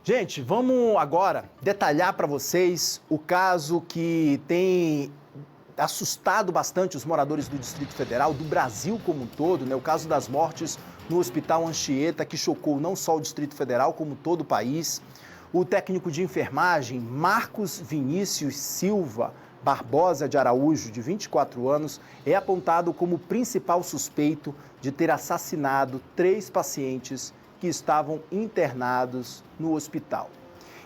Gente, vamos agora detalhar para vocês o caso que tem assustado bastante os moradores do Distrito Federal, do Brasil como um todo, né? O caso das mortes no Hospital Anchieta, que chocou não só o Distrito Federal, como todo o país. O técnico de enfermagem, Marcos Vinícius Silva Barbosa de Araújo, de 24 anos, é apontado como principal suspeito de ter assassinado 3 pacientes que estavam internados no hospital.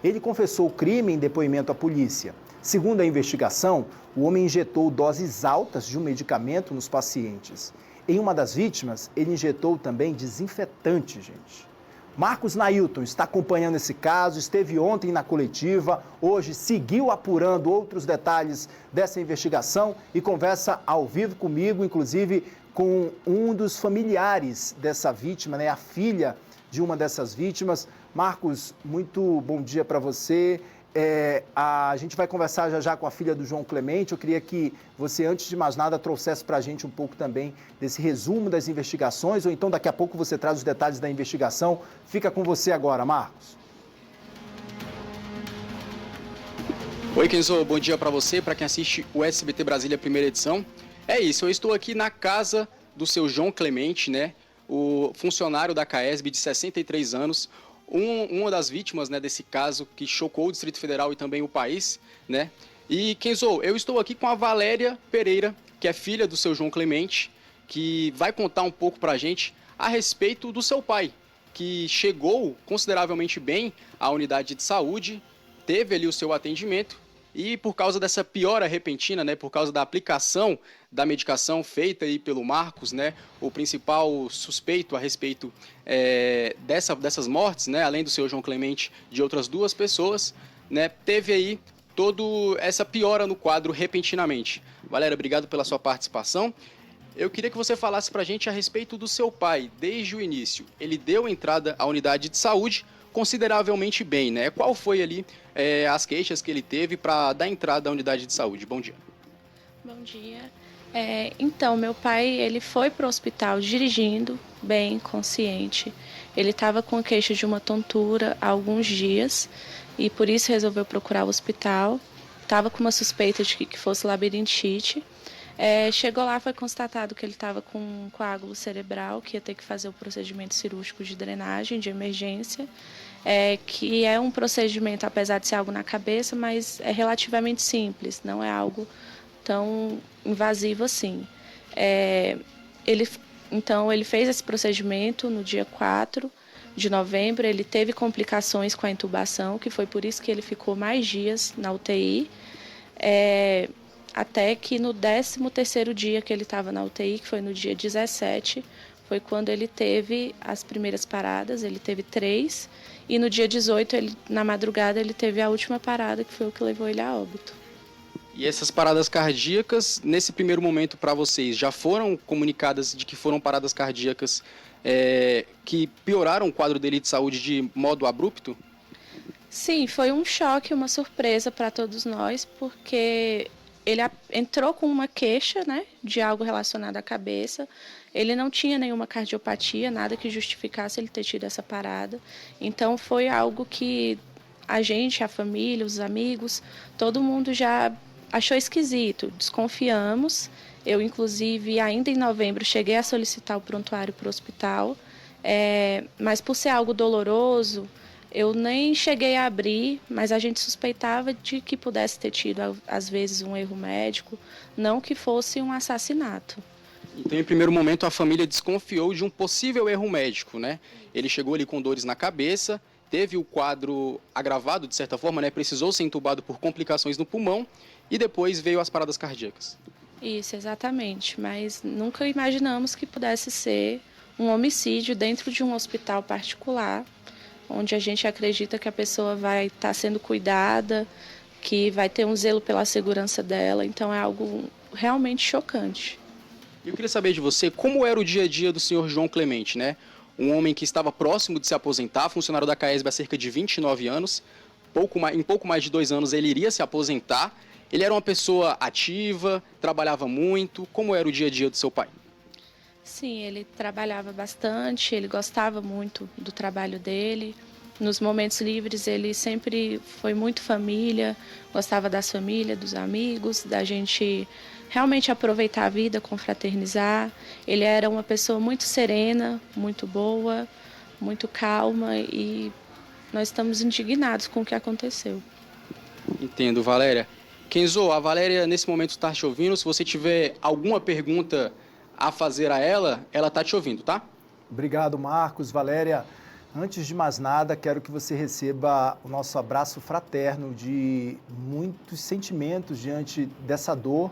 Ele confessou o crime em depoimento à polícia. Segundo a investigação, o homem injetou doses altas de um medicamento nos pacientes. Em uma das vítimas, ele injetou também desinfetante, gente. Marcos Nailton está acompanhando esse caso, esteve ontem na coletiva, hoje seguiu apurando outros detalhes dessa investigação e conversa ao vivo comigo, inclusive com um dos familiares dessa vítima, né, a filha de uma dessas vítimas. Marcos, muito bom dia para você. A gente vai conversar já já com a filha do João Clemente. Eu queria que você, antes de mais nada, trouxesse para a gente um pouco também desse resumo das investigações, ou então daqui a pouco você traz os detalhes da investigação. Fica com você agora, Marcos. Oi, Kenzo, bom dia para você, para quem assiste o SBT Brasília, primeira edição. É isso, eu estou aqui na casa do seu João Clemente, né? O funcionário da CAESB de 63 anos, uma das vítimas, né, desse caso que chocou o Distrito Federal e também o país, né? E, Kenzo, eu estou aqui com a Valéria Pereira, que é filha do seu João Clemente, que vai contar um pouco pra gente a respeito do seu pai, que chegou consideravelmente bem à unidade de saúde, teve ali o seu atendimento e por causa dessa piora repentina, né, por causa da aplicação da medicação feita aí pelo Marcos, né, o principal suspeito a respeito dessas mortes, né, além do seu João Clemente, de outras 2 pessoas, né, teve aí toda essa piora no quadro repentinamente. Valéria, obrigado pela sua participação. Eu queria que você falasse pra gente a respeito do seu pai, desde o início. Ele deu entrada à unidade de saúde consideravelmente bem, né? Qual foi ali as queixas que ele teve para dar entrada à unidade de saúde? Bom dia. Bom dia. Então, meu pai, ele foi para o hospital dirigindo, bem, consciente. Ele estava com queixa de uma tontura há alguns dias e por isso resolveu procurar o hospital. Estava com uma suspeita de que fosse labirintite. Chegou lá, foi constatado que ele estava com um coágulo cerebral, que ia ter que fazer o procedimento cirúrgico de drenagem de emergência, que é um procedimento, apesar de ser algo na cabeça, mas é relativamente simples, não é algo tão invasivo assim. Então, ele fez esse procedimento no dia 4 de novembro, ele teve complicações com a intubação, que foi por isso que ele ficou mais dias na UTI, até que no 13º dia que ele estava na UTI, que foi no dia 17, foi quando ele teve as primeiras paradas, ele teve 3, e no dia 18, na madrugada, ele teve a última parada, que foi o que levou ele a óbito. E essas paradas cardíacas, nesse primeiro momento para vocês, já foram comunicadas de que foram paradas cardíacas que pioraram o quadro dele de saúde de modo abrupto? Sim, foi um choque, uma surpresa para todos nós, porque ele entrou com uma queixa, né, de algo relacionado à cabeça. Ele não tinha nenhuma cardiopatia, nada que justificasse ele ter tido essa parada. Então foi algo que a gente, a família, os amigos, todo mundo já achou esquisito, desconfiamos. Eu, inclusive, ainda em novembro, cheguei a solicitar o prontuário para o hospital, mas por ser algo doloroso, eu nem cheguei a abrir, mas a gente suspeitava de que pudesse ter tido, às vezes, um erro médico, não que fosse um assassinato. Então, em primeiro momento, a família desconfiou de um possível erro médico, né? Ele chegou ali com dores na cabeça, teve o quadro agravado, de certa forma, né? Precisou ser entubado por complicações no pulmão e depois veio as paradas cardíacas. Isso, exatamente, mas nunca imaginamos que pudesse ser um homicídio dentro de um hospital particular, onde a gente acredita que a pessoa vai estar sendo cuidada, que vai ter um zelo pela segurança dela, então é algo realmente chocante. Eu queria saber de você como era o dia a dia do senhor João Clemente, né? Um homem que estava próximo de se aposentar, funcionário da CAESB há cerca de 29 anos, em pouco mais de 2 anos ele iria se aposentar. Ele era uma pessoa ativa, trabalhava muito. Como era o dia a dia do seu pai? Sim, ele trabalhava bastante, ele gostava muito do trabalho dele. Nos momentos livres ele sempre foi muito família, gostava das famílias, dos amigos, da gente realmente aproveitar a vida, confraternizar. Ele era uma pessoa muito serena, muito boa, muito calma e nós estamos indignados com o que aconteceu. Entendo, Valéria. Kenzo, a Valéria nesse momento está te ouvindo. Se você tiver alguma pergunta a fazer a ela está te ouvindo, tá? Obrigado, Marcos. Valéria, antes de mais nada, quero que você receba o nosso abraço fraterno de muitos sentimentos diante dessa dor,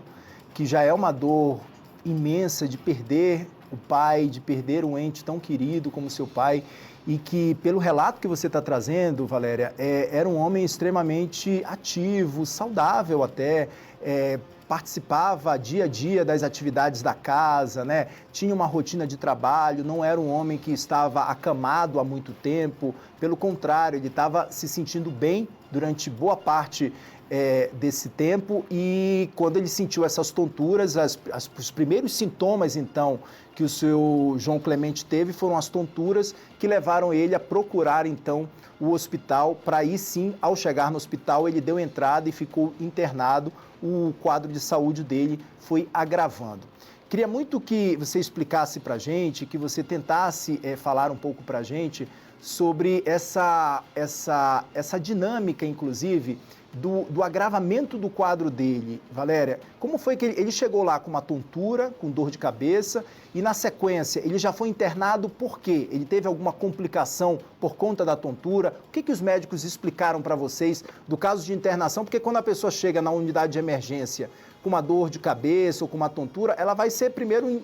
que já é uma dor imensa de perder o pai, de perder um ente tão querido como seu pai, e que, pelo relato que você está trazendo, Valéria, era um homem extremamente ativo, saudável até, participava dia a dia das atividades da casa, né? Tinha uma rotina de trabalho, não era um homem que estava acamado há muito tempo, pelo contrário, ele estava se sentindo bem durante boa parte desse tempo, e quando ele sentiu essas tonturas, os primeiros sintomas, então, que o seu João Clemente teve foram as tonturas que levaram ele a procurar, então, o hospital, para aí sim, ao chegar no hospital, ele deu entrada e ficou internado. O quadro de saúde dele foi agravando. Queria muito que você explicasse para a gente, que você tentasse falar um pouco para a gente sobre essa dinâmica, inclusive, do agravamento do quadro dele. Valéria, como foi que ele chegou lá com uma tontura, com dor de cabeça, e na sequência ele já foi internado por quê? Ele teve alguma complicação por conta da tontura? O que os médicos explicaram para vocês do caso de internação? Porque quando a pessoa chega na unidade de emergência com uma dor de cabeça ou com uma tontura, ela vai ser primeiro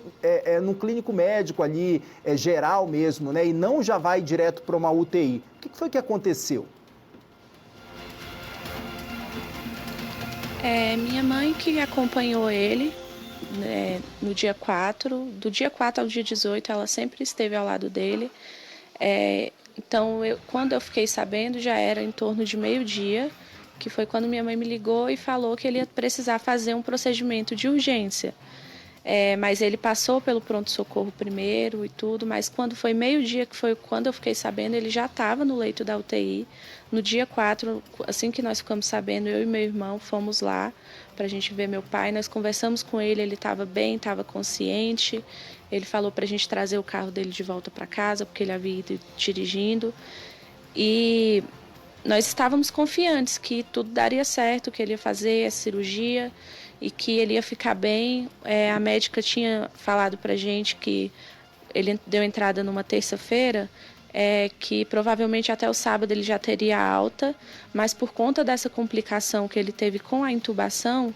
num clínico médico ali, geral mesmo, né? E não já vai direto para uma UTI. O que foi que aconteceu? Minha mãe que acompanhou ele no dia 4, do dia 4 ao dia 18, ela sempre esteve ao lado dele. Então, quando eu fiquei sabendo, já era em torno de meio-dia, que foi quando minha mãe me ligou e falou que ele ia precisar fazer um procedimento de urgência. Mas ele passou pelo pronto-socorro primeiro e tudo, mas quando foi meio-dia, que foi quando eu fiquei sabendo, ele já estava no leito da UTI. No dia 4, assim que nós ficamos sabendo, eu e meu irmão fomos lá para a gente ver meu pai. Nós conversamos com ele, ele estava bem, estava consciente. Ele falou para a gente trazer o carro dele de volta para casa, porque ele havia ido dirigindo. E nós estávamos confiantes que tudo daria certo, que ele ia fazer a cirurgia e que ele ia ficar bem. A médica tinha falado para a gente que ele deu entrada numa terça-feira, que provavelmente até o sábado ele já teria alta, mas por conta dessa complicação que ele teve com a intubação,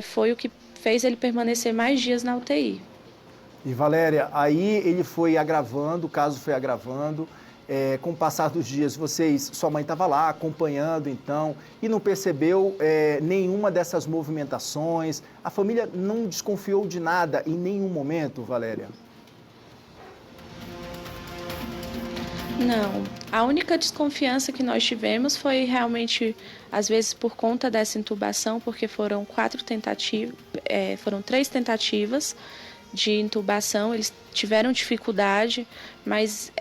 foi o que fez ele permanecer mais dias na UTI. E Valéria, aí ele foi agravando, o caso foi agravando. Com o passar dos dias, sua mãe estava lá acompanhando, então, e não percebeu nenhuma dessas movimentações. A família não desconfiou de nada em nenhum momento, Valéria? Não. A única desconfiança que nós tivemos foi realmente, às vezes, por conta dessa intubação, porque foram 3 tentativas de intubação, eles tiveram dificuldade, mas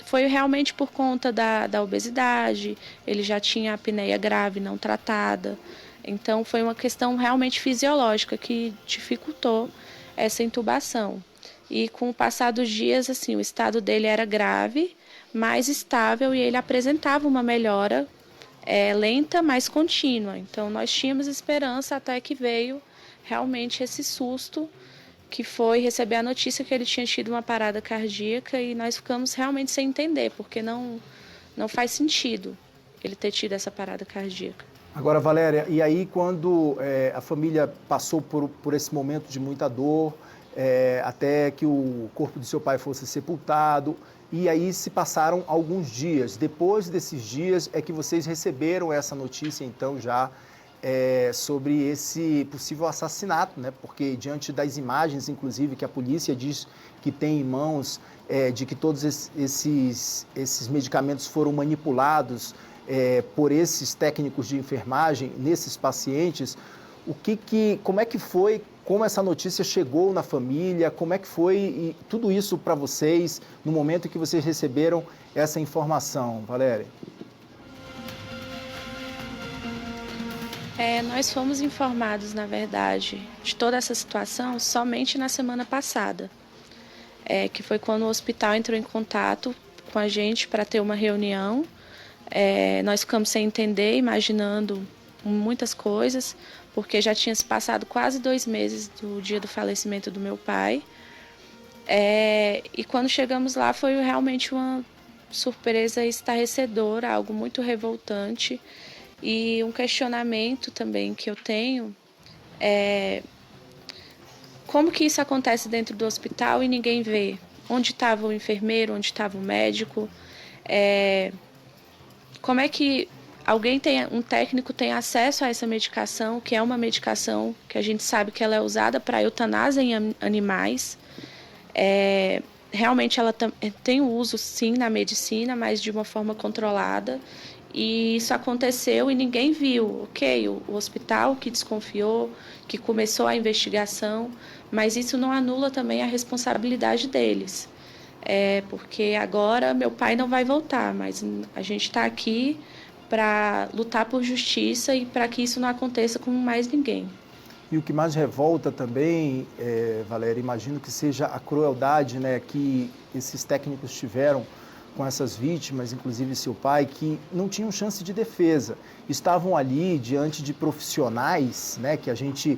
foi realmente por conta da obesidade, ele já tinha a apneia grave não tratada, então foi uma questão realmente fisiológica que dificultou essa intubação. E com o passar dos dias, assim, o estado dele era grave, mais estável, e ele apresentava uma melhora lenta, mas contínua. Então nós tínhamos esperança até que veio realmente esse susto, que foi receber a notícia que ele tinha tido uma parada cardíaca, e nós ficamos realmente sem entender, porque não faz sentido ele ter tido essa parada cardíaca. Agora, Valéria, e aí quando a família passou por esse momento de muita dor, até que o corpo do seu pai fosse sepultado, e aí se passaram alguns dias. Depois desses dias é que vocês receberam essa notícia, então, já sobre esse possível assassinato, né? Porque diante das imagens, inclusive, que a polícia diz que tem em mãos, de que todos esses medicamentos foram manipulados por esses técnicos de enfermagem nesses pacientes, como é que foi como essa notícia chegou na família, como é que foi e tudo isso para vocês no momento em que vocês receberam essa informação, Valéria? Nós fomos informados, na verdade, de toda essa situação somente na semana passada, que foi quando o hospital entrou em contato com a gente para ter uma reunião. Nós ficamos sem entender, imaginando muitas coisas, porque já tinha se passado quase 2 meses do dia do falecimento do meu pai. E quando chegamos lá foi realmente uma surpresa estarrecedora, algo muito revoltante. E um questionamento também que eu tenho é como que isso acontece dentro do hospital e ninguém vê? Onde estava o enfermeiro, onde estava o médico? Como é que um técnico tem acesso a essa medicação, que é uma medicação que a gente sabe que ela é usada para eutanásia em animais? Realmente ela tem uso, sim, na medicina, mas de uma forma controlada. E isso aconteceu e ninguém viu, ok? O hospital que desconfiou, que começou a investigação, mas isso não anula também a responsabilidade deles. Porque agora meu pai não vai voltar, mas a gente está aqui para lutar por justiça e para que isso não aconteça com mais ninguém. E o que mais revolta também, Valéria, imagino que seja a crueldade, né, que esses técnicos tiveram com essas vítimas, inclusive seu pai, que não tinham chance de defesa. Estavam ali diante de profissionais, né, que a gente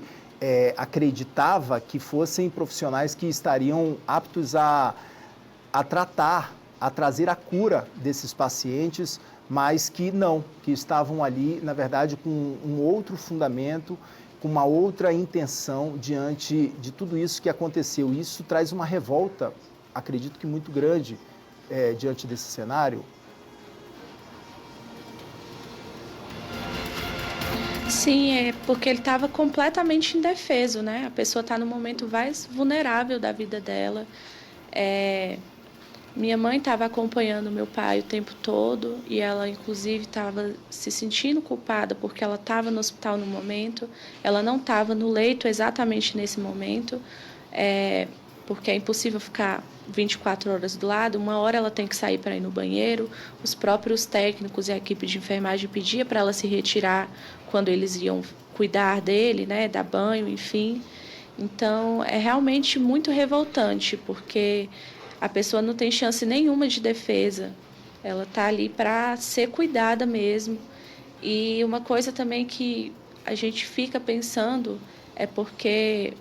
acreditava que fossem profissionais que estariam aptos a tratar, a trazer a cura desses pacientes, mas que não, que estavam ali, na verdade, com um outro fundamento, com uma outra intenção diante de tudo isso que aconteceu. Isso traz uma revolta, acredito que muito grande, diante desse cenário. Sim, porque ele estava completamente indefeso, né? A pessoa está no momento mais vulnerável da vida dela. Minha mãe estava acompanhando meu pai o tempo todo e ela, inclusive, estava se sentindo culpada porque ela estava no hospital no momento. Ela não estava no leito exatamente nesse momento, porque é impossível ficar 24 horas do lado. Uma hora ela tem que sair para ir no banheiro. Os próprios técnicos e a equipe de enfermagem pedia para ela se retirar quando eles iam cuidar dele, né, dar banho, enfim. Então, é realmente muito revoltante, porque a pessoa não tem chance nenhuma de defesa. Ela está ali para ser cuidada mesmo. E uma coisa também que a gente fica pensando é porque,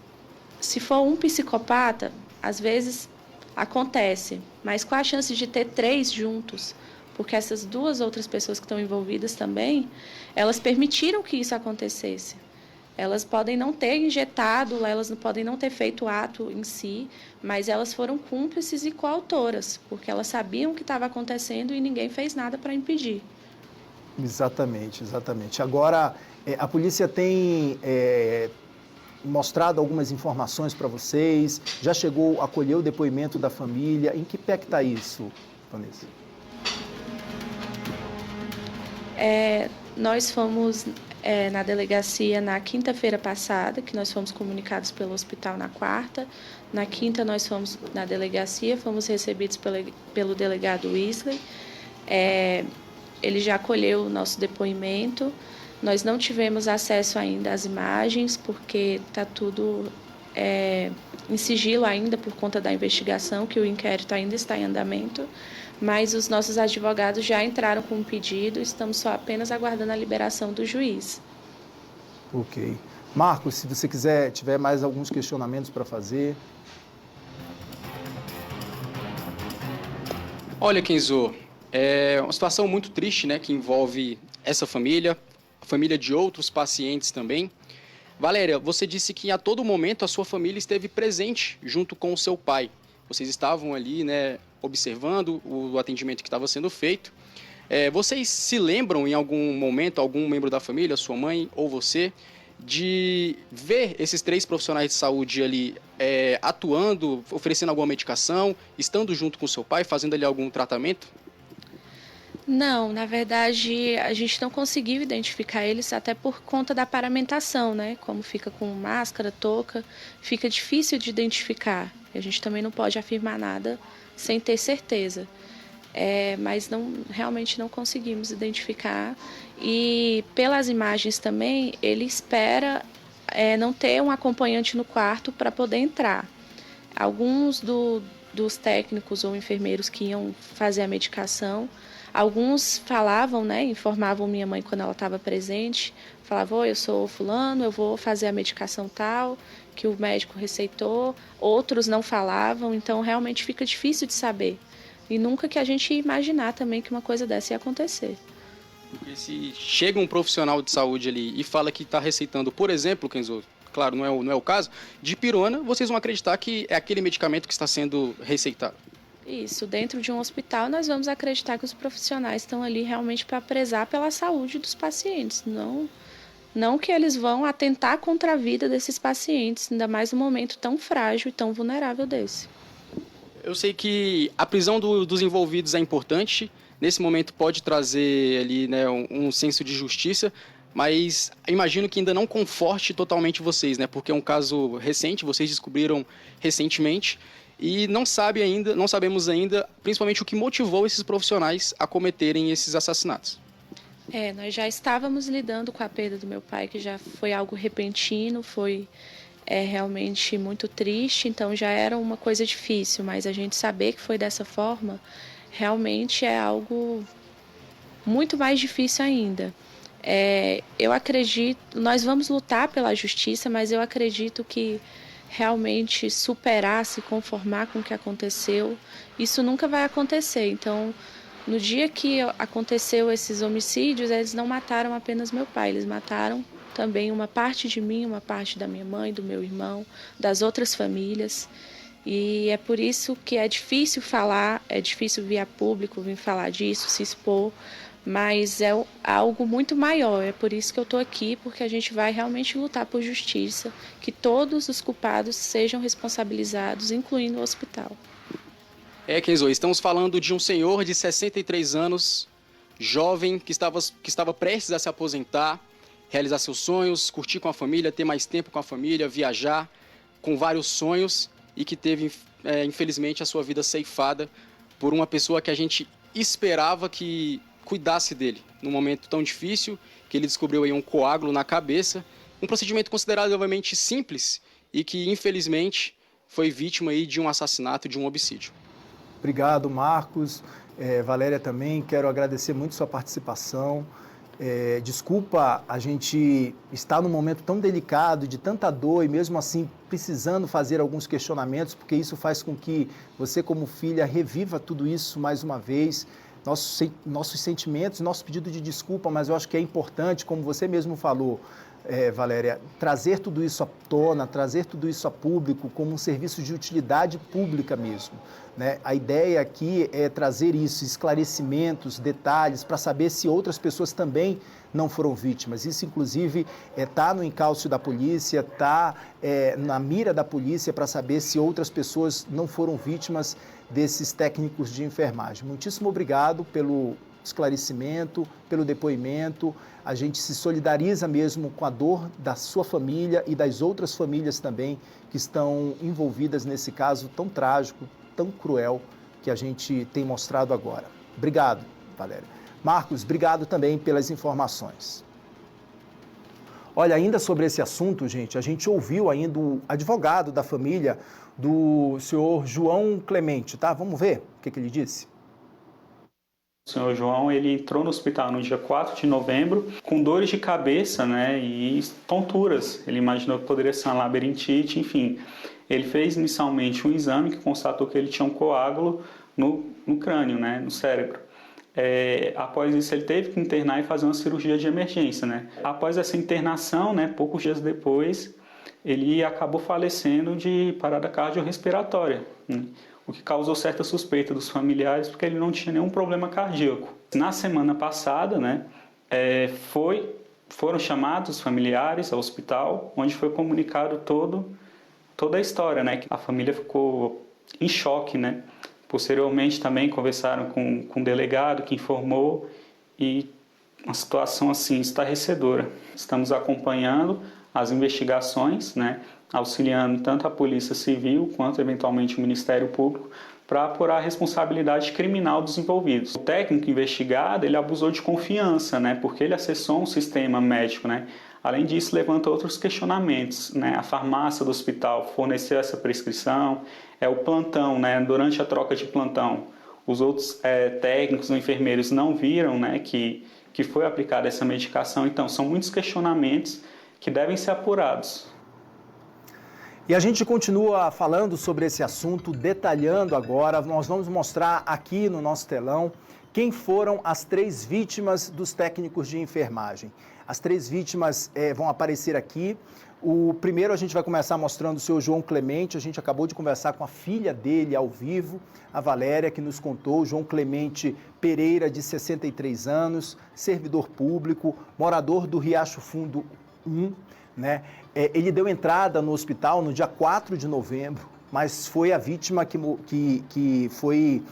se for um psicopata, às vezes acontece, mas qual a chance de ter 3 juntos? Porque essas 2 outras pessoas que estão envolvidas também, elas permitiram que isso acontecesse. Elas podem não ter injetado, elas podem não ter feito o ato em si, mas elas foram cúmplices e coautoras, porque elas sabiam o que estava acontecendo e ninguém fez nada para impedir. Exatamente, exatamente. Agora, a polícia tem mostrado algumas informações para vocês, já chegou a colher o depoimento da família. Em que pé que está isso, Vanessa? Nós fomos na delegacia na quinta-feira passada, que nós fomos comunicados pelo hospital na quarta. Na quinta nós fomos na delegacia, fomos recebidos pelo delegado Wesley. Ele já colheu o nosso depoimento. Nós não tivemos acesso ainda às imagens, porque está tudo em sigilo ainda por conta da investigação, que o inquérito ainda está em andamento. Mas os nossos advogados já entraram com um pedido, estamos só apenas aguardando a liberação do juiz. Ok. Marcos, se você tiver mais alguns questionamentos para fazer. Olha, Kenzo, é uma situação muito triste, né, que envolve essa família, a família de outros pacientes também. Valéria, você disse que a todo momento a sua família esteve presente junto com o seu pai. Vocês estavam ali, né, observando o atendimento que estava sendo feito. Vocês se lembram em algum momento, algum membro da família, sua mãe ou você, de ver esses 3 profissionais de saúde ali atuando, oferecendo alguma medicação, estando junto com o seu pai, fazendo ali algum tratamento? Não, na verdade, a gente não conseguiu identificar eles até por conta da paramentação, né? Como fica com máscara, touca, fica difícil de identificar. A gente também não pode afirmar nada sem ter certeza. Mas realmente não conseguimos identificar. E pelas imagens também, ele espera não ter um acompanhante no quarto para poder entrar. Alguns dos técnicos ou enfermeiros que iam fazer a medicação, alguns falavam, né, informavam minha mãe quando ela estava presente, falavam: eu sou fulano, eu vou fazer a medicação tal, que o médico receitou. Outros não falavam, então realmente fica difícil de saber. E nunca que a gente ia imaginar também que uma coisa dessa ia acontecer. Porque se chega um profissional de saúde ali e fala que está receitando, por exemplo, Kenzo, claro, não é o caso, dipirona, vocês vão acreditar que é aquele medicamento que está sendo receitado. Isso, dentro de um hospital nós vamos acreditar que os profissionais estão ali realmente para prezar pela saúde dos pacientes, não que eles vão atentar contra a vida desses pacientes, ainda mais num momento tão frágil e tão vulnerável desse. Eu sei que a prisão dos envolvidos é importante, nesse momento pode trazer ali, né, um senso de justiça, mas imagino que ainda não conforte totalmente vocês, né, porque é um caso recente, vocês descobriram recentemente e não sabemos ainda, principalmente o que motivou esses profissionais a cometerem esses assassinatos. Nós já estávamos lidando com a perda do meu pai, que já foi algo repentino, foi realmente muito triste, então já era uma coisa difícil, mas a gente saber que foi dessa forma realmente é algo muito mais difícil ainda. Eu acredito, nós vamos lutar pela justiça, mas eu acredito que realmente superar, se conformar com o que aconteceu, isso nunca vai acontecer. Então, no dia que aconteceu esses homicídios, eles não mataram apenas meu pai, eles mataram também uma parte de mim, uma parte da minha mãe, do meu irmão, das outras famílias. E é por isso que é difícil falar, é difícil vir a público, vir falar disso, se expor, mas é algo muito maior. É por isso que eu estou aqui, porque a gente vai realmente lutar por justiça, que todos os culpados sejam responsabilizados, incluindo o hospital. Kenzo, estamos falando de um senhor de 63 anos, jovem, que estava prestes a se aposentar, realizar seus sonhos, curtir com a família, ter mais tempo com a família, viajar, com vários sonhos, e que teve, infelizmente, a sua vida ceifada por uma pessoa que a gente esperava que cuidasse dele num momento tão difícil, que ele descobriu aí um coágulo na cabeça, um procedimento consideravelmente simples e que, infelizmente, foi vítima aí de um assassinato, de um homicídio. Obrigado, Marcos. Valéria também, quero agradecer muito sua participação. Desculpa a gente estar num momento tão delicado, de tanta dor e mesmo assim precisando fazer alguns questionamentos, porque isso faz com que você, como filha, reviva tudo isso mais uma vez. Nossos sentimentos, nosso pedido de desculpa, mas eu acho que é importante, como você mesmo falou, Valéria, trazer tudo isso à tona, trazer tudo isso a público como um serviço de utilidade pública mesmo, né? A ideia aqui é trazer isso, esclarecimentos, detalhes, para saber se outras pessoas também não foram vítimas. Isso, inclusive, está no encalço da polícia, está na mira da polícia para saber se outras pessoas não foram vítimas desses técnicos de enfermagem. Muitíssimo obrigado pelo esclarecimento, pelo depoimento. A gente se solidariza mesmo com a dor da sua família e das outras famílias também que estão envolvidas nesse caso tão trágico, tão cruel que a gente tem mostrado agora. Obrigado, Valéria. Marcos, obrigado também pelas informações. Olha, ainda sobre esse assunto, gente, a gente ouviu ainda o advogado da família do senhor João Clemente, tá? Vamos ver o que ele disse. O senhor João, ele entrou no hospital no dia 4 de novembro com dores de cabeça, né, e tonturas. Ele imaginou que poderia ser uma labirintite, enfim. Ele fez inicialmente um exame que constatou que ele tinha um coágulo no crânio, né, no cérebro. Após isso, ele teve que internar e fazer uma cirurgia de emergência, né. Após essa internação, né, poucos dias depois, ele acabou falecendo de parada cardiorrespiratória, né, o que causou certa suspeita dos familiares, porque ele não tinha nenhum problema cardíaco. Na semana passada, né, foram chamados os familiares ao hospital, onde foi comunicado toda a história, né, que a família ficou em choque, né, Posteriormente também conversaram com o delegado que informou e uma situação assim estarrecedora. Estamos acompanhando as investigações, né, auxiliando tanto a Polícia Civil quanto eventualmente o Ministério Público para apurar a responsabilidade criminal dos envolvidos. O técnico investigado, ele abusou de confiança, né, porque ele acessou um sistema médico, né. Além disso, levanta outros questionamentos, né, a farmácia do hospital forneceu essa prescrição, o plantão, né, durante a troca de plantão, os outros técnicos ou enfermeiros não viram, né, que foi aplicada essa medicação. Então, são muitos questionamentos que devem ser apurados. E a gente continua falando sobre esse assunto, detalhando agora. Nós vamos mostrar aqui no nosso telão quem foram as 3 vítimas dos técnicos de enfermagem. As 3 vítimas vão aparecer aqui. O primeiro a gente vai começar mostrando o seu João Clemente. A gente acabou de conversar com a filha dele ao vivo, a Valéria, que nos contou. João Clemente Pereira, de 63 anos, servidor público, morador do Riacho Fundo 1, né? Ele deu entrada no hospital no dia 4 de novembro, mas foi a vítima que foi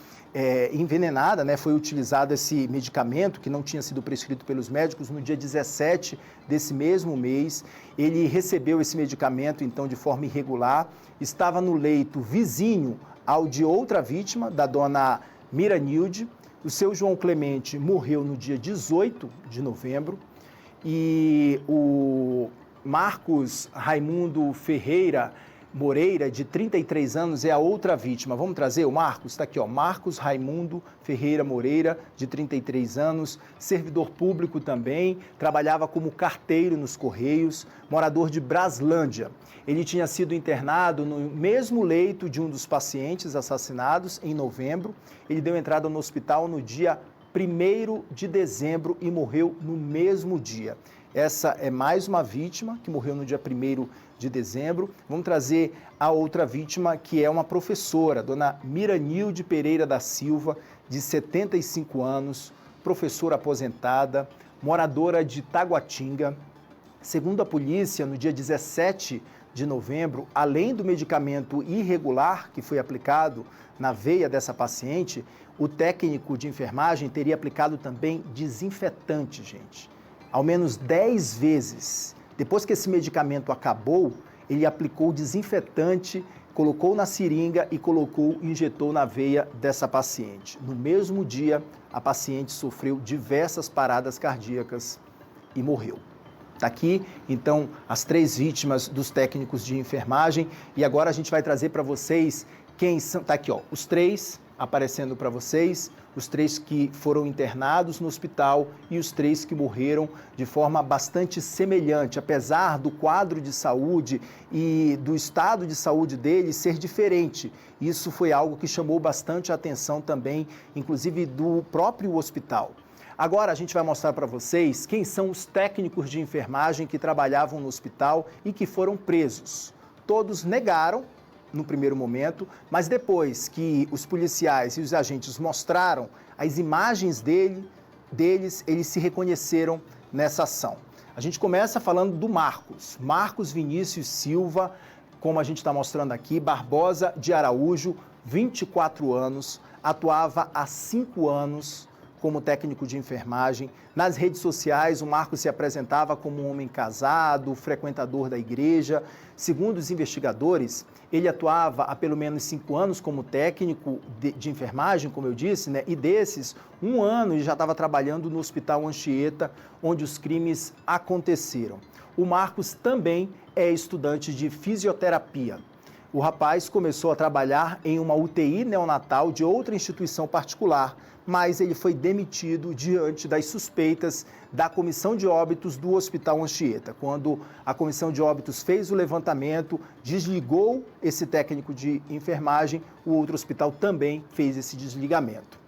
envenenada, né? Foi utilizado esse medicamento que não tinha sido prescrito pelos médicos no dia 17 desse mesmo mês. Ele recebeu esse medicamento, então, de forma irregular, estava no leito vizinho ao de outra vítima, da dona Miranilde. O seu João Clemente morreu no dia 18 de novembro e o Marcos Raimundo Ferreira Moreira, de 33 anos, é a outra vítima. Vamos trazer o Marcos? Está aqui, ó. Marcos Raimundo Ferreira Moreira, de 33 anos, servidor público também, trabalhava como carteiro nos Correios, morador de Braslândia. Ele tinha sido internado no mesmo leito de um dos pacientes assassinados em novembro. Ele deu entrada no hospital no dia 1º de dezembro e morreu no mesmo dia. Essa é mais uma vítima que morreu no dia 1º de dezembro. Vamos trazer a outra vítima, que é uma professora, dona Miranilde Pereira da Silva, de 75 anos, professora aposentada, moradora de Taguatinga. Segundo a polícia, no dia 17 de novembro, além do medicamento irregular que foi aplicado na veia dessa paciente, o técnico de enfermagem teria aplicado também desinfetante, gente. Ao menos 10 vezes. Depois que esse medicamento acabou, ele aplicou desinfetante, colocou na seringa e injetou na veia dessa paciente. No mesmo dia, a paciente sofreu diversas paradas cardíacas e morreu. Está aqui, então, as 3 vítimas dos técnicos de enfermagem. E agora a gente vai trazer para vocês quem são. Está aqui, ó, os 3 aparecendo para vocês, os 3 que foram internados no hospital e os 3 que morreram de forma bastante semelhante, apesar do quadro de saúde e do estado de saúde deles ser diferente. Isso foi algo que chamou bastante a atenção também, inclusive do próprio hospital. Agora a gente vai mostrar para vocês quem são os técnicos de enfermagem que trabalhavam no hospital e que foram presos. Todos negaram no primeiro momento, mas depois que os policiais e os agentes mostraram as imagens deles, eles se reconheceram nessa ação. A gente começa falando do Marcos Vinícius Silva, como a gente está mostrando aqui, Barbosa de Araújo, 24 anos, atuava há 5 anos como técnico de enfermagem. Nas redes sociais, o Marcos se apresentava como um homem casado, frequentador da igreja. Segundo os investigadores, ele atuava há pelo menos 5 anos como técnico de enfermagem, como eu disse, né? E desses, 1 ano ele já estava trabalhando no Hospital Anchieta, onde os crimes aconteceram. O Marcos também é estudante de fisioterapia. O rapaz começou a trabalhar em uma UTI neonatal de outra instituição particular, mas ele foi demitido diante das suspeitas da comissão de óbitos do Hospital Anchieta. Quando a comissão de óbitos fez o levantamento, desligou esse técnico de enfermagem, o outro hospital também fez esse desligamento.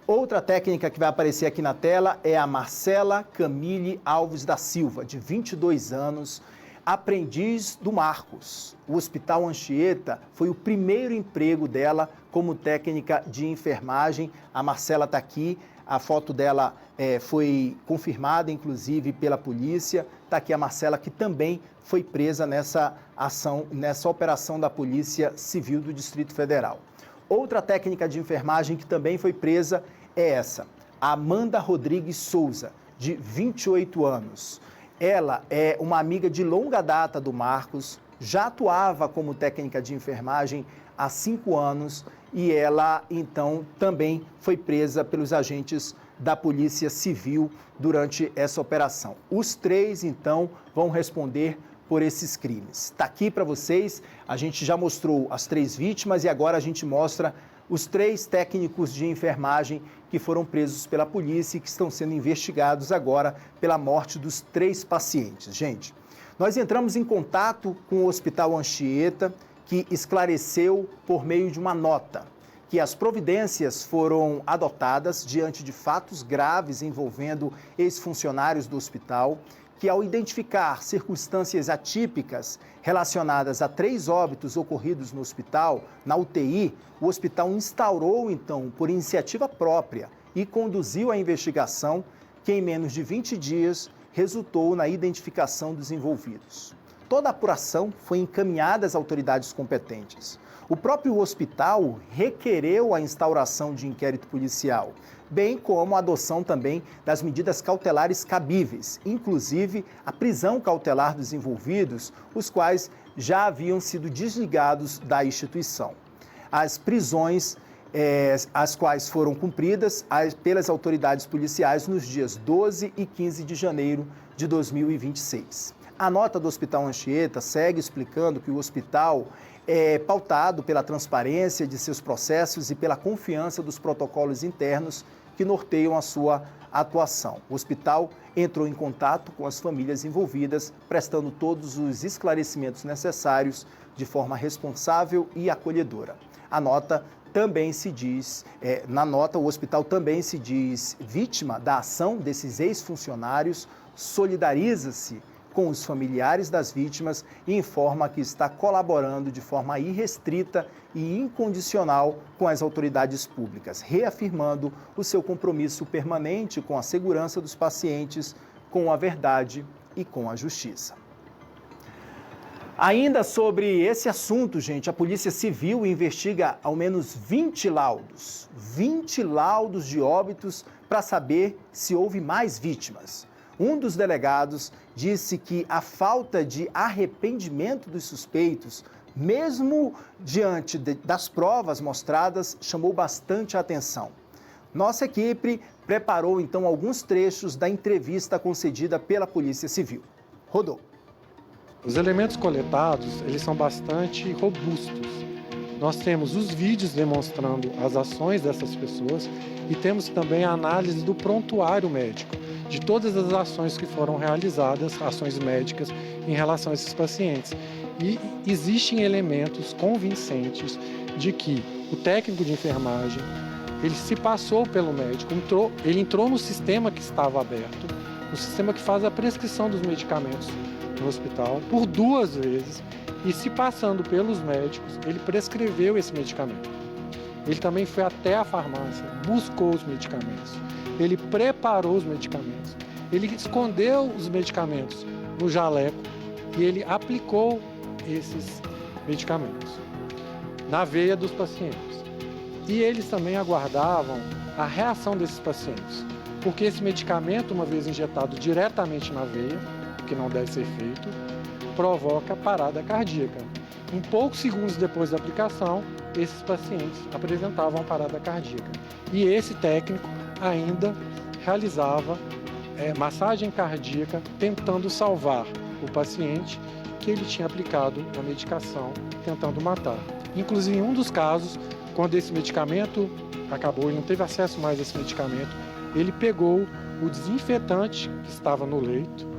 Outra técnica que vai aparecer aqui na tela é a Marcela Camille Alves da Silva, de 22 anos, aprendiz do Marcos. O Hospital Anchieta foi o primeiro emprego dela como técnica de enfermagem. A Marcela está aqui, a foto dela foi confirmada, inclusive, pela polícia. Está aqui a Marcela, que também foi presa nessa ação, nessa operação da Polícia Civil do Distrito Federal. Outra técnica de enfermagem que também foi presa é essa, a Amanda Rodrigues Souza, de 28 anos. Ela é uma amiga de longa data do Marcos, já atuava como técnica de enfermagem há 5 anos e ela, então, também foi presa pelos agentes da Polícia Civil durante essa operação. Os 3, então, vão responder por esses crimes. Está aqui para vocês, a gente já mostrou as 3 vítimas e agora a gente mostra os 3 técnicos de enfermagem que foram presos pela polícia e que estão sendo investigados agora pela morte dos 3 pacientes. Gente, nós entramos em contato com o Hospital Anchieta, que esclareceu por meio de uma nota que as providências foram adotadas diante de fatos graves envolvendo ex-funcionários do hospital, que ao identificar circunstâncias atípicas relacionadas a 3 óbitos ocorridos no hospital, na UTI, o hospital instaurou, então, por iniciativa própria e conduziu a investigação que, em menos de 20 dias, resultou na identificação dos envolvidos. Toda a apuração foi encaminhada às autoridades competentes. O próprio hospital requereu a instauração de inquérito policial, bem como a adoção também das medidas cautelares cabíveis, inclusive a prisão cautelar dos envolvidos, os quais já haviam sido desligados da instituição. As prisões, as quais foram cumpridas pelas autoridades policiais nos dias 12 e 15 de janeiro de 2026. A nota do Hospital Anchieta segue explicando que o hospital é pautado pela transparência de seus processos e pela confiança dos protocolos internos que norteiam a sua atuação. O hospital entrou em contato com as famílias envolvidas, prestando todos os esclarecimentos necessários de forma responsável e acolhedora. A nota também se diz, na nota o hospital também se diz vítima da ação desses ex-funcionários, solidariza-se com os familiares das vítimas e informa que está colaborando de forma irrestrita e incondicional com as autoridades públicas, reafirmando o seu compromisso permanente com a segurança dos pacientes, com a verdade e com a justiça. Ainda sobre esse assunto, gente, a Polícia Civil investiga ao menos 20 laudos de óbitos para saber se houve mais vítimas. Um dos delegados disse que a falta de arrependimento dos suspeitos, mesmo diante das provas mostradas, chamou bastante a atenção. Nossa equipe preparou então alguns trechos da entrevista concedida pela Polícia Civil. Rodou. Os elementos coletados, eles são bastante robustos. Nós temos os vídeos demonstrando as ações dessas pessoas e temos também a análise do prontuário médico, de todas as ações que foram realizadas, ações médicas, em relação a esses pacientes. E existem elementos convincentes de que o técnico de enfermagem, ele se passou pelo médico, ele entrou no sistema que estava aberto, no sistema que faz a prescrição dos medicamentos no hospital, por 2 vezes, e se passando pelos médicos, ele prescreveu esse medicamento. Ele também foi até a farmácia, buscou os medicamentos, ele preparou os medicamentos, ele escondeu os medicamentos no jaleco e ele aplicou esses medicamentos na veia dos pacientes. E eles também aguardavam a reação desses pacientes, porque esse medicamento, uma vez injetado diretamente na veia, que não deve ser feito, provoca parada cardíaca. Em poucos segundos depois da aplicação, esses pacientes apresentavam parada cardíaca. E esse técnico ainda realizava massagem cardíaca, tentando salvar o paciente que ele tinha aplicado a medicação, tentando matar. Inclusive, em um dos casos, quando esse medicamento acabou, ele não teve acesso mais a esse medicamento, ele pegou o desinfetante que estava no leito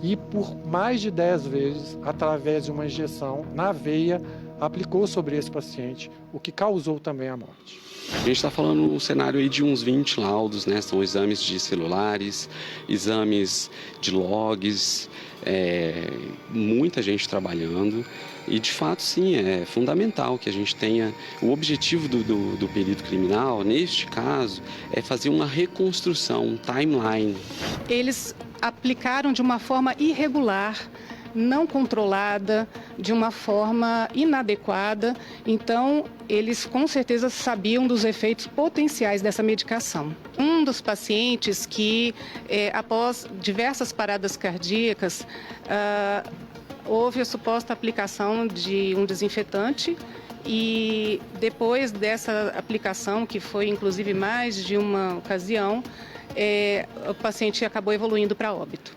e por mais de 10 vezes, através de uma injeção na veia, aplicou sobre esse paciente, o que causou também a morte. A gente está falando um cenário aí de uns 20 laudos, né? São exames de celulares, exames de logs, muita gente trabalhando. E, de fato, sim, é fundamental que a gente tenha... O objetivo do perito criminal, neste caso, é fazer uma reconstrução, um timeline. Eles aplicaram de uma forma irregular, não controlada, de uma forma inadequada. Então, eles com certeza sabiam dos efeitos potenciais dessa medicação. Um dos pacientes que, após diversas paradas cardíacas, houve a suposta aplicação de um desinfetante e depois dessa aplicação, que foi inclusive mais de uma ocasião, o paciente acabou evoluindo para óbito.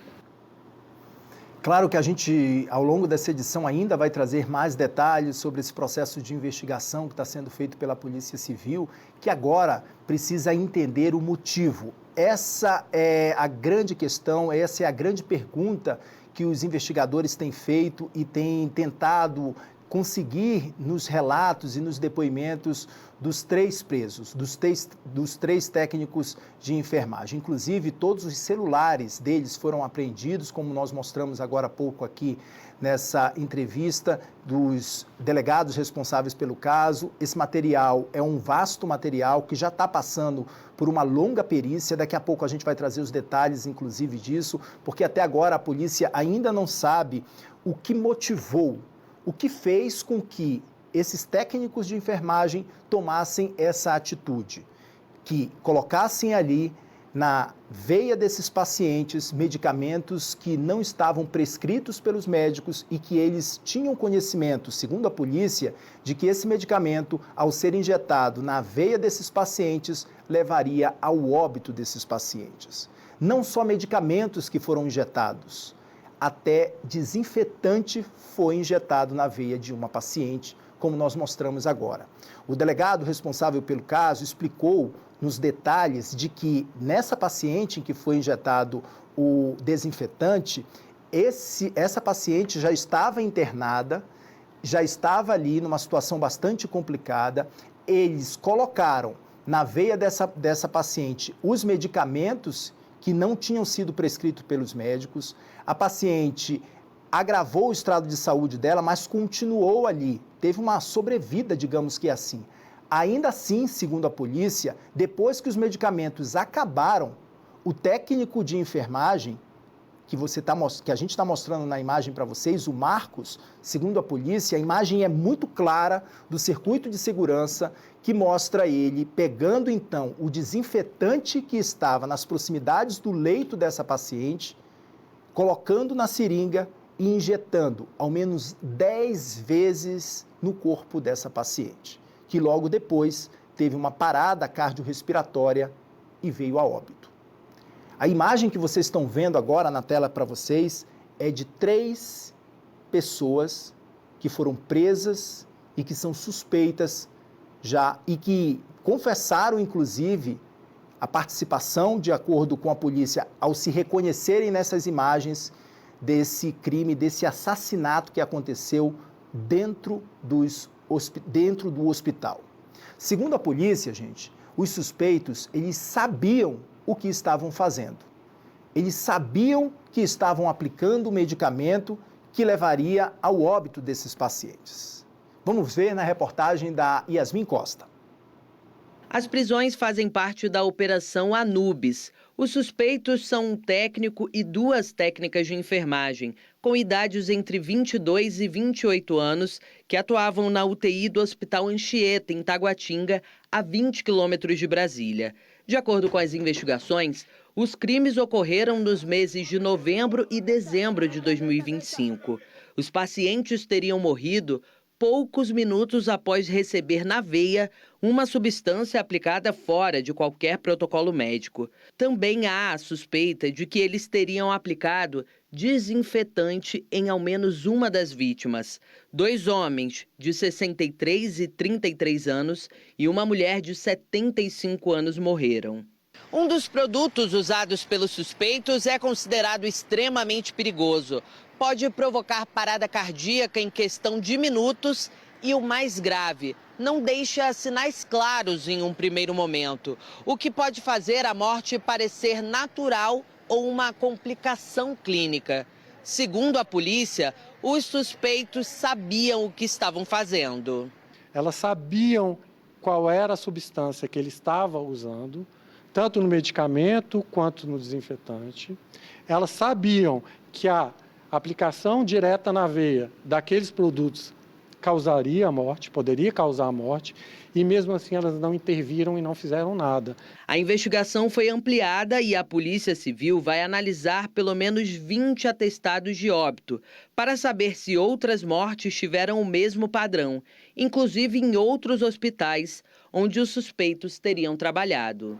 Claro que a gente, ao longo dessa edição, ainda vai trazer mais detalhes sobre esse processo de investigação que está sendo feito pela Polícia Civil, que agora precisa entender o motivo. Essa é a grande questão, essa é a grande pergunta que os investigadores têm feito e têm tentado conseguir nos relatos e nos depoimentos dos 3 presos, dos três técnicos de enfermagem. Inclusive, todos os celulares deles foram apreendidos, como nós mostramos agora há pouco aqui nessa entrevista dos delegados responsáveis pelo caso. Esse material é um vasto material que já está passando por uma longa perícia. Daqui a pouco a gente vai trazer os detalhes, inclusive, disso, porque até agora a polícia ainda não sabe o que motivou, o que fez com que esses técnicos de enfermagem tomassem essa atitude, que colocassem ali na veia desses pacientes medicamentos que não estavam prescritos pelos médicos e que eles tinham conhecimento, segundo a polícia, de que esse medicamento, ao ser injetado na veia desses pacientes, levaria ao óbito desses pacientes. Não só medicamentos que foram injetados, até desinfetante foi injetado na veia de uma paciente, como nós mostramos agora. O delegado responsável pelo caso explicou nos detalhes de que nessa paciente em que foi injetado o desinfetante, essa paciente já estava internada, já estava ali numa situação bastante complicada. Eles colocaram na veia dessa paciente os medicamentos que não tinham sido prescritos pelos médicos. A paciente agravou o estado de saúde dela, mas continuou ali, teve uma sobrevida, digamos que assim. Ainda assim, segundo a polícia, depois que os medicamentos acabaram, o técnico de enfermagem, que a gente está mostrando na imagem para vocês, o Marcos, segundo a polícia, a imagem é muito clara do circuito de segurança que mostra ele pegando então o desinfetante que estava nas proximidades do leito dessa paciente, colocando na seringa e injetando ao menos 10 vezes no corpo dessa paciente, que logo depois teve uma parada cardiorrespiratória e veio a óbito. A imagem que vocês estão vendo agora na tela para vocês é de 3 pessoas que foram presas e que são suspeitas já e que confessaram, inclusive, a participação, de acordo com a polícia, ao se reconhecerem nessas imagens desse crime, desse assassinato que aconteceu dentro do hospital. Segundo a polícia, gente, os suspeitos, eles sabiam o que estavam fazendo. Eles sabiam que estavam aplicando o medicamento que levaria ao óbito desses pacientes. Vamos ver na reportagem da Yasmin Costa. As prisões fazem parte da Operação Anubis. Os suspeitos são um técnico e 2 técnicas de enfermagem, com idades entre 22 e 28 anos, que atuavam na UTI do Hospital Anchieta, em Taguatinga, a 20 quilômetros de Brasília. De acordo com as investigações, os crimes ocorreram nos meses de novembro e dezembro de 2025. Os pacientes teriam morrido poucos minutos após receber na veia uma substância aplicada fora de qualquer protocolo médico. Também há a suspeita de que eles teriam aplicado desinfetante em ao menos uma das vítimas. 2 homens de 63 e 33 anos e uma mulher de 75 anos morreram. Um dos produtos usados pelos suspeitos é considerado extremamente perigoso. Pode provocar parada cardíaca em questão de minutos e, o mais grave, não deixa sinais claros em um primeiro momento, o que pode fazer a morte parecer natural ou uma complicação clínica. Segundo a polícia, os suspeitos sabiam o que estavam fazendo. Elas sabiam qual era a substância que ele estava usando, tanto no medicamento quanto no desinfetante. Elas sabiam que A aplicação direta na veia daqueles produtos causaria a morte, poderia causar a morte, e mesmo assim elas não interviram e não fizeram nada. A investigação foi ampliada e a Polícia Civil vai analisar pelo menos 20 atestados de óbito para saber se outras mortes tiveram o mesmo padrão, inclusive em outros hospitais onde os suspeitos teriam trabalhado.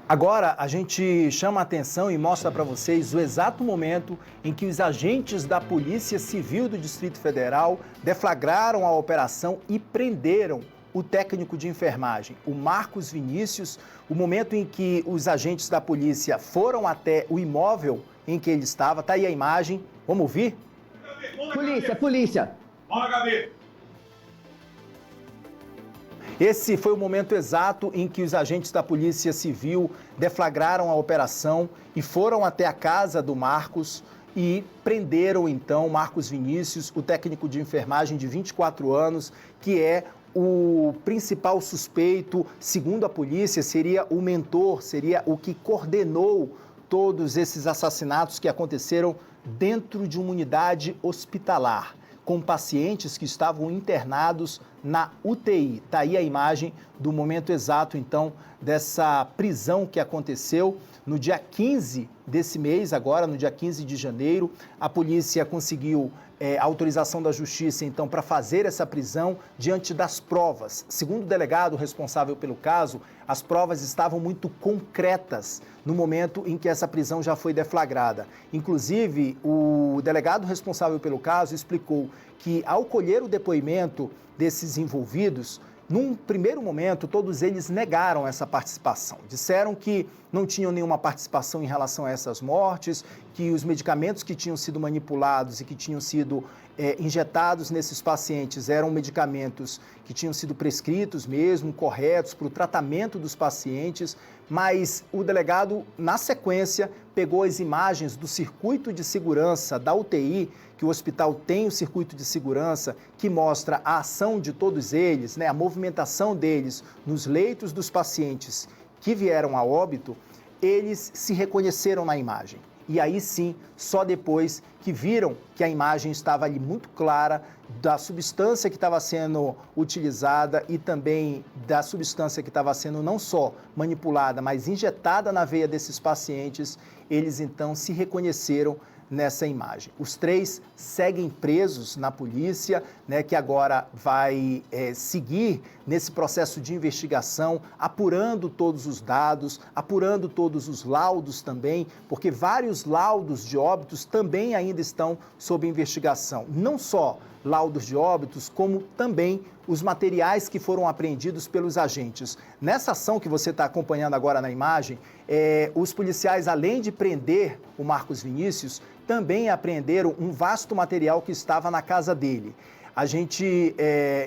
Agora a gente chama a atenção e mostra para vocês o exato momento em que os agentes da Polícia Civil do Distrito Federal deflagraram a operação e prenderam o técnico de enfermagem, o Marcos Vinícius, o momento em que os agentes da polícia foram até o imóvel em que ele estava. Tá aí a imagem, vamos ouvir? Polícia! Bora, Gabi! Esse foi o momento exato em que os agentes da Polícia Civil deflagraram a operação e foram até a casa do Marcos e prenderam então Marcos Vinícius, o técnico de enfermagem de 24 anos, que é o principal suspeito, segundo a polícia, seria o mentor, seria o que coordenou todos esses assassinatos que aconteceram dentro de uma unidade hospitalar, com pacientes que estavam internados na UTI. Está aí a imagem do momento exato, então, dessa prisão que aconteceu no dia 15 desse mês, agora, no dia 15 de janeiro. A polícia conseguiu a autorização da Justiça, então, para fazer essa prisão diante das provas. Segundo o delegado responsável pelo caso, as provas estavam muito concretas no momento em que essa prisão já foi deflagrada. Inclusive, o delegado responsável pelo caso explicou que, ao colher o depoimento desses envolvidos, num primeiro momento, todos eles negaram essa participação. Disseram que não tinham nenhuma participação em relação a essas mortes, que os medicamentos que tinham sido manipulados e que tinham sido injetados nesses pacientes eram medicamentos que tinham sido prescritos mesmo, corretos, para o tratamento dos pacientes, mas o delegado, na sequência, pegou as imagens do circuito de segurança da UTI, que o hospital tem o circuito de segurança, que mostra a ação de todos eles, né, a movimentação deles nos leitos dos pacientes que vieram a óbito. Eles se reconheceram na imagem. E aí sim, só depois que viram que a imagem estava ali muito clara da substância que estava sendo utilizada e também da substância que estava sendo não só manipulada, mas injetada na veia desses pacientes, eles então se reconheceram nessa imagem. Os três seguem presos na polícia, né, que agora vai seguir nesse processo de investigação, apurando todos os dados, apurando todos os laudos também, porque vários laudos de óbitos também ainda estão sob investigação. Não só laudos de óbitos, como também os materiais que foram apreendidos pelos agentes. Nessa ação que você está acompanhando agora na imagem, os policiais, além de prender o Marcos Vinícius, também apreenderam um vasto material que estava na casa dele. A gente,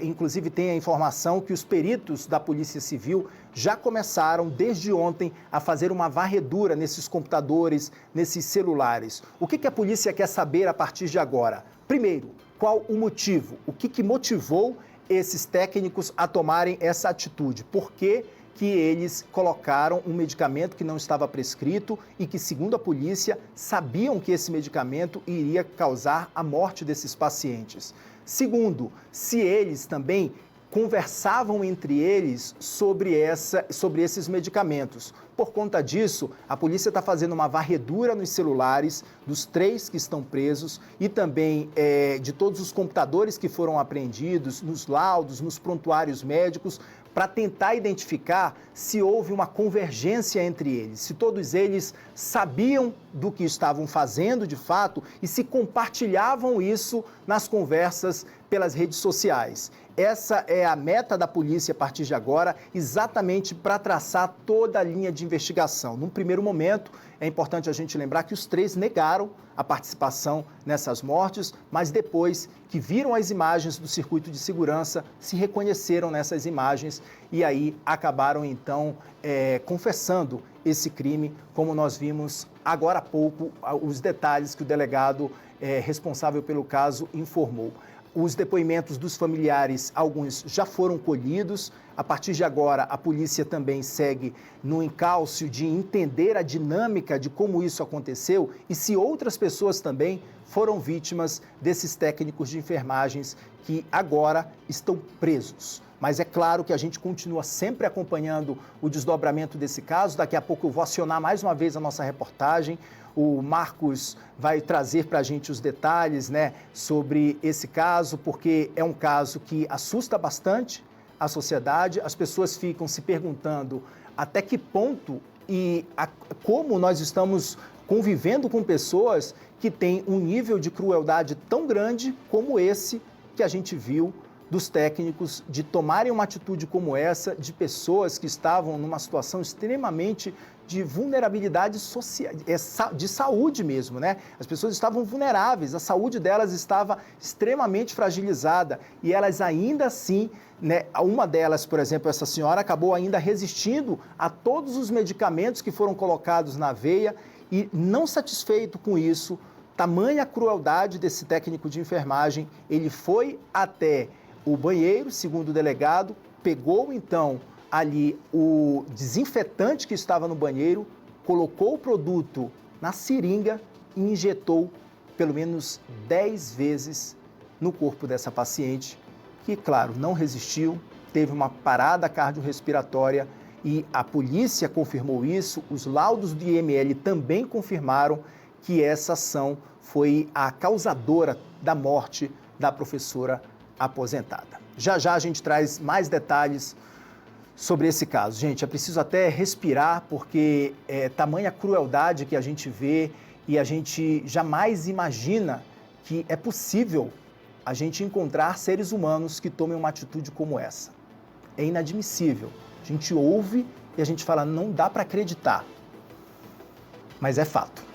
inclusive, tem a informação que os peritos da Polícia Civil já começaram, desde ontem, a fazer uma varredura nesses computadores, nesses celulares. O que a polícia quer saber a partir de agora? Primeiro, qual o motivo? O que motivou esses técnicos a tomarem essa atitude? Por que eles colocaram um medicamento que não estava prescrito e que, segundo a polícia, sabiam que esse medicamento iria causar a morte desses pacientes? Segundo, se eles também conversavam entre eles sobre esses medicamentos. Por conta disso, a polícia está fazendo uma varredura nos celulares dos três que estão presos e também de todos os computadores que foram apreendidos, nos laudos, nos prontuários médicos, para tentar identificar se houve uma convergência entre eles, se todos eles sabiam do que estavam fazendo de fato e se compartilhavam isso nas conversas pelas redes sociais. Essa é a meta da polícia a partir de agora, exatamente para traçar toda a linha de investigação. Num primeiro momento, é importante a gente lembrar que os três negaram a participação nessas mortes, mas depois que viram as imagens do circuito de segurança, se reconheceram nessas imagens e aí acabaram então confessando esse crime, como nós vimos agora há pouco, os detalhes que o delegado responsável pelo caso informou. Os depoimentos dos familiares, alguns já foram colhidos. A partir de agora, a polícia também segue no encalço de entender a dinâmica de como isso aconteceu e se outras pessoas também foram vítimas desses técnicos de enfermagens que agora estão presos. Mas é claro que a gente continua sempre acompanhando o desdobramento desse caso. Daqui a pouco eu vou acionar mais uma vez a nossa reportagem. O Marcos vai trazer para a gente os detalhes, né, sobre esse caso, porque é um caso que assusta bastante a sociedade. As pessoas ficam se perguntando até que ponto e como nós estamos convivendo com pessoas que têm um nível de crueldade tão grande como esse que a gente viu dos técnicos, de tomarem uma atitude como essa, de pessoas que estavam numa situação extremamente de vulnerabilidade social, de saúde mesmo, né? As pessoas estavam vulneráveis, a saúde delas estava extremamente fragilizada e elas ainda assim, né? Uma delas, por exemplo, essa senhora acabou ainda resistindo a todos os medicamentos que foram colocados na veia e não satisfeito com isso, tamanha crueldade desse técnico de enfermagem, ele foi até o banheiro, segundo o delegado, pegou então ali o desinfetante que estava no banheiro, colocou o produto na seringa e injetou pelo menos 10 vezes no corpo dessa paciente, que, claro, não resistiu, teve uma parada cardiorrespiratória e a polícia confirmou isso, os laudos do IML também confirmaram que essa ação foi a causadora da morte da professora aposentada. Já já a gente traz mais detalhes sobre esse caso. Gente, é preciso até respirar, porque é tamanha crueldade que a gente vê e a gente jamais imagina que é possível a gente encontrar seres humanos que tomem uma atitude como essa. É inadmissível. A gente ouve e a gente fala, não dá para acreditar. Mas é fato.